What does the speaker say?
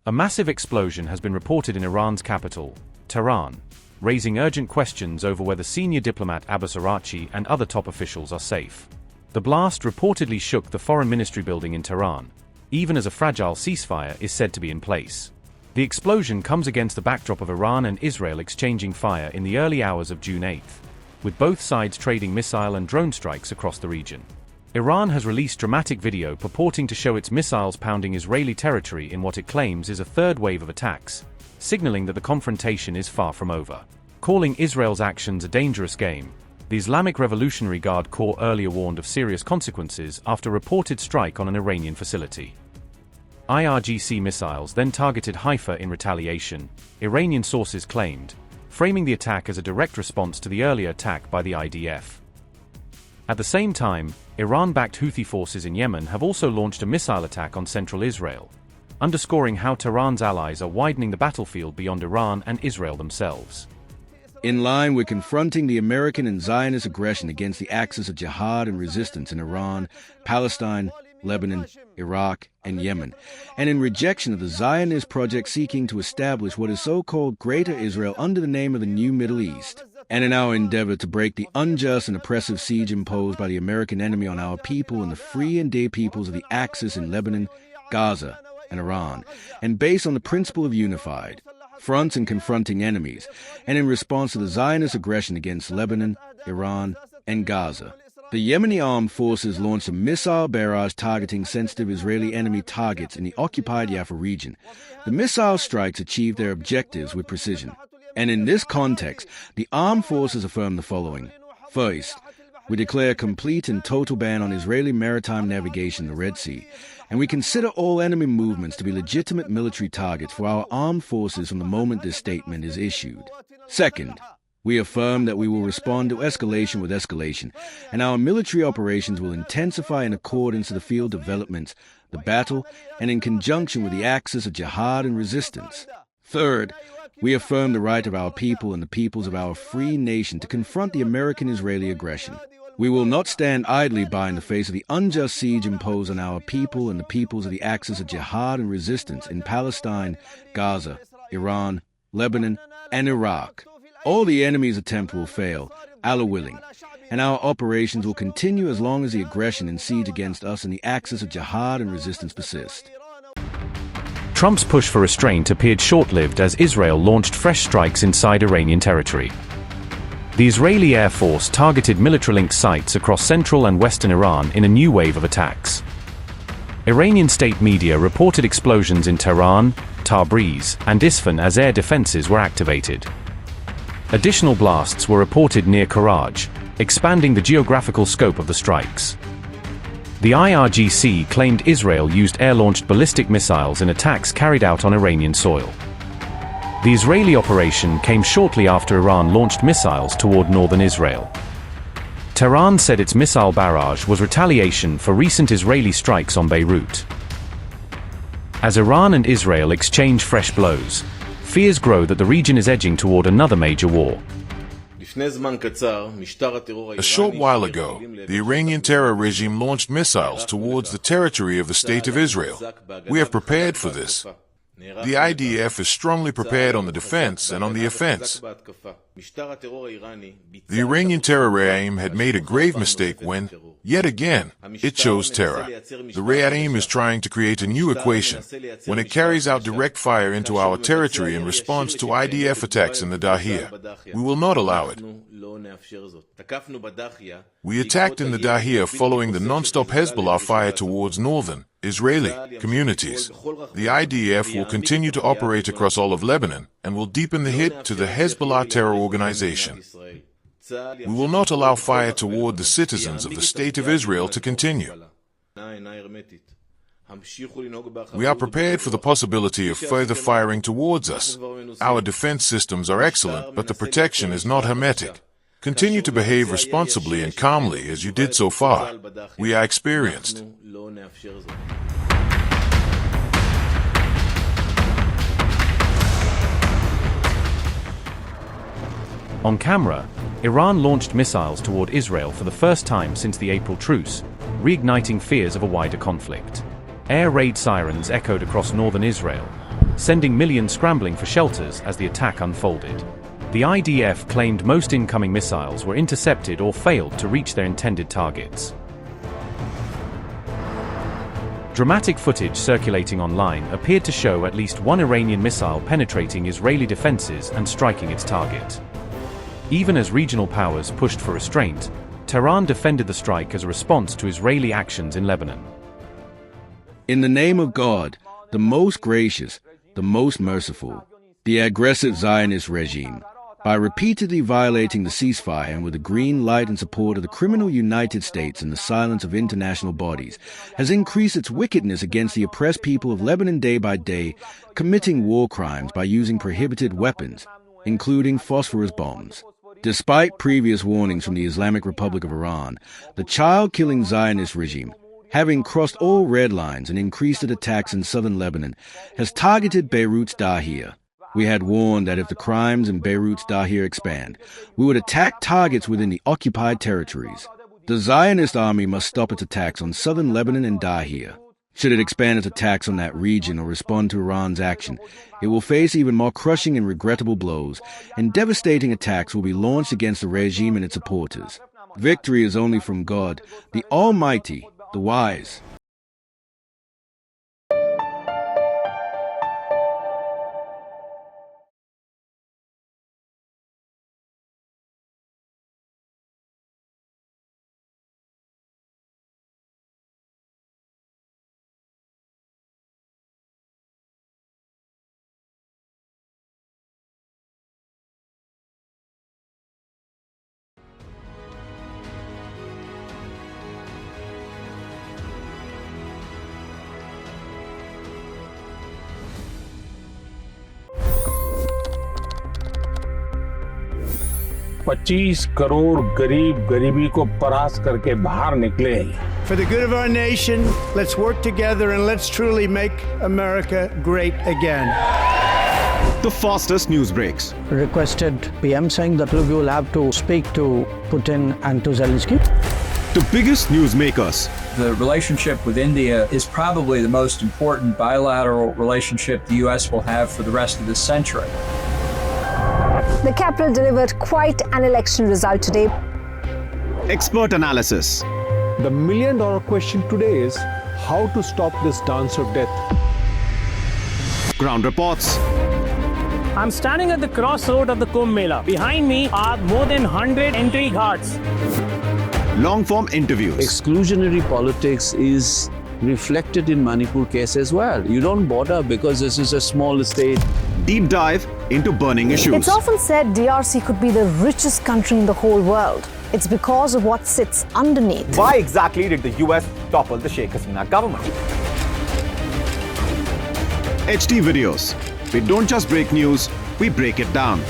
A massive explosion has been reported in Iran's capital, Tehran, raising urgent questions over whether senior diplomat Abbas Araghchi and other top officials are safe. The blast reportedly shook the Foreign Ministry building in Tehran, even as a fragile ceasefire is said to be in place. The explosion comes against the backdrop of Iran and Israel exchanging fire in the early hours of June 8, with both sides trading missile and drone strikes across the region. Iran has released dramatic video purporting to show its missiles pounding Israeli territory in what it claims is a third wave of attacks, signaling that the confrontation is far from over. Calling Israel's actions a dangerous game, the Islamic Revolutionary Guard Corps earlier warned of serious consequences after a reported strike on an Iranian facility. IRGC missiles then targeted Haifa in retaliation, Iranian sources claimed, framing the attack as a direct response to the earlier attack by the IDF. At the same time, Iran-backed Houthi forces in Yemen have also launched a missile attack on central Israel, underscoring how Tehran's allies are widening the battlefield beyond Iran and Israel themselves. In line with confronting the American and Zionist aggression against the axis of jihad and resistance in Iran, Palestine, Lebanon, Iraq, and Yemen, and in rejection of the Zionist project seeking to establish what is so-called Greater Israel under the name of the New Middle East, and in our endeavor to break the unjust and oppressive siege imposed by the American enemy on our people and the free and dear peoples of the Axis in Lebanon, Gaza, and Iran, and based on the principle of unified fronts and confronting enemies, and in response to the Zionist aggression against Lebanon, Iran, and Gaza. The Yemeni armed forces launched a missile barrage targeting sensitive Israeli enemy targets in the occupied Jaffa region. The missile strikes achieved their objectives with precision. And in this context, the armed forces affirm the following. First, we declare a complete and total ban on Israeli maritime navigation in the Red Sea, and we consider all enemy movements to be legitimate military targets for our armed forces from the moment this statement is issued. Second, we affirm that we will respond to escalation with escalation, and our military operations will intensify in accordance to the field developments, the battle, and in conjunction with the axis of jihad and resistance. Third, we affirm the right of our people and the peoples of our free nation to confront the American-Israeli aggression. We will not stand idly by in the face of the unjust siege imposed on our people and the peoples of the axis of jihad and resistance in Palestine, Gaza, Iran, Lebanon, and Iraq. All the enemy's attempt will fail, Allah willing, and our operations will continue as long as the aggression and siege against us and the axis of jihad and resistance persist. Trump's push for restraint appeared short-lived as Israel launched fresh strikes inside Iranian territory. The Israeli Air Force targeted military-linked sites across central and western Iran in a new wave of attacks. Iranian state media reported explosions in Tehran, Tabriz, and Isfahan as air defenses were activated. Additional blasts were reported near Karaj, expanding the geographical scope of the strikes. The IRGC claimed Israel used air-launched ballistic missiles in attacks carried out on Iranian soil. The Israeli operation came shortly after Iran launched missiles toward northern Israel. Tehran said its missile barrage was retaliation for recent Israeli strikes on Beirut. As Iran and Israel exchange fresh blows, fears grow that the region is edging toward another major war. A short while ago, the Iranian terror regime launched missiles towards the territory of the State of Israel. We have prepared for this. The IDF is strongly prepared on the defense and on the offense. The Iranian terror regime had made a grave mistake when, yet again, it chose terror. The regime is trying to create a new equation when it carries out direct fire into our territory in response to IDF attacks in the Dahiyah. We will not allow it. We attacked in the Dahiyah following the non-stop Hezbollah fire towards northern Israeli communities. The IDF will continue to operate across all of Lebanon and will deepen the hit to the Hezbollah terror organization. We will not allow fire toward the citizens of the State of Israel to continue. We are prepared for the possibility of further firing towards us. Our defense systems are excellent, but the protection is not hermetic. Continue to behave responsibly and calmly as you did so far. We are experienced. On camera, Iran launched missiles toward Israel for the first time since the April truce, reigniting fears of a wider conflict. Air raid sirens echoed across northern Israel, sending millions scrambling for shelters as the attack unfolded. The IDF claimed most incoming missiles were intercepted or failed to reach their intended targets. Dramatic footage circulating online appeared to show at least one Iranian missile penetrating Israeli defenses and striking its target. Even as regional powers pushed for restraint, Tehran defended the strike as a response to Israeli actions in Lebanon. In the name of God, the most gracious, the most merciful, the aggressive Zionist regime, by repeatedly violating the ceasefire and with the green light and support of the criminal United States and the silence of international bodies, has increased its wickedness against the oppressed people of Lebanon day by day, committing war crimes by using prohibited weapons, including phosphorus bombs. Despite previous warnings from the Islamic Republic of Iran, the child-killing Zionist regime, having crossed all red lines and increased its attacks in southern Lebanon, has targeted Beirut's Dahir. We had warned that if the crimes in Beirut's Dahir expand, we would attack targets within the occupied territories. The Zionist army must stop its attacks on southern Lebanon and Dahir. Should it expand its attacks on that region or respond to Iran's action, it will face even more crushing and regrettable blows, and devastating attacks will be launched against the regime and its supporters. Victory is only from God, the Almighty, the Wise. $25 crore गरीब गरीबी को परास्त करके बाहर निकले। For the good of our nation, let's work together and let's truly make America great again. The fastest news breaks. Requested PM saying that we will have to speak to Putin and to Zelensky. The biggest news makers. The relationship with India is probably the most important bilateral relationship the U.S. will have for the rest of this century. The capital delivered quite an election result today. Expert analysis. The million-dollar question today is how to stop this dance of death. Ground reports. I'm standing at the crossroad of the Kumbh Mela. Behind me are more than 100 entry guards. Long-form interviews. Exclusionary politics is reflected in Manipur case as well. You don't bother because this is a small state. Deep dive into burning issues. It's often said DRC could be the richest country in the whole world. It's because of what sits underneath. Why exactly did the US topple the Sheikh Hasina government? HT videos. We don't just break news, we break it down.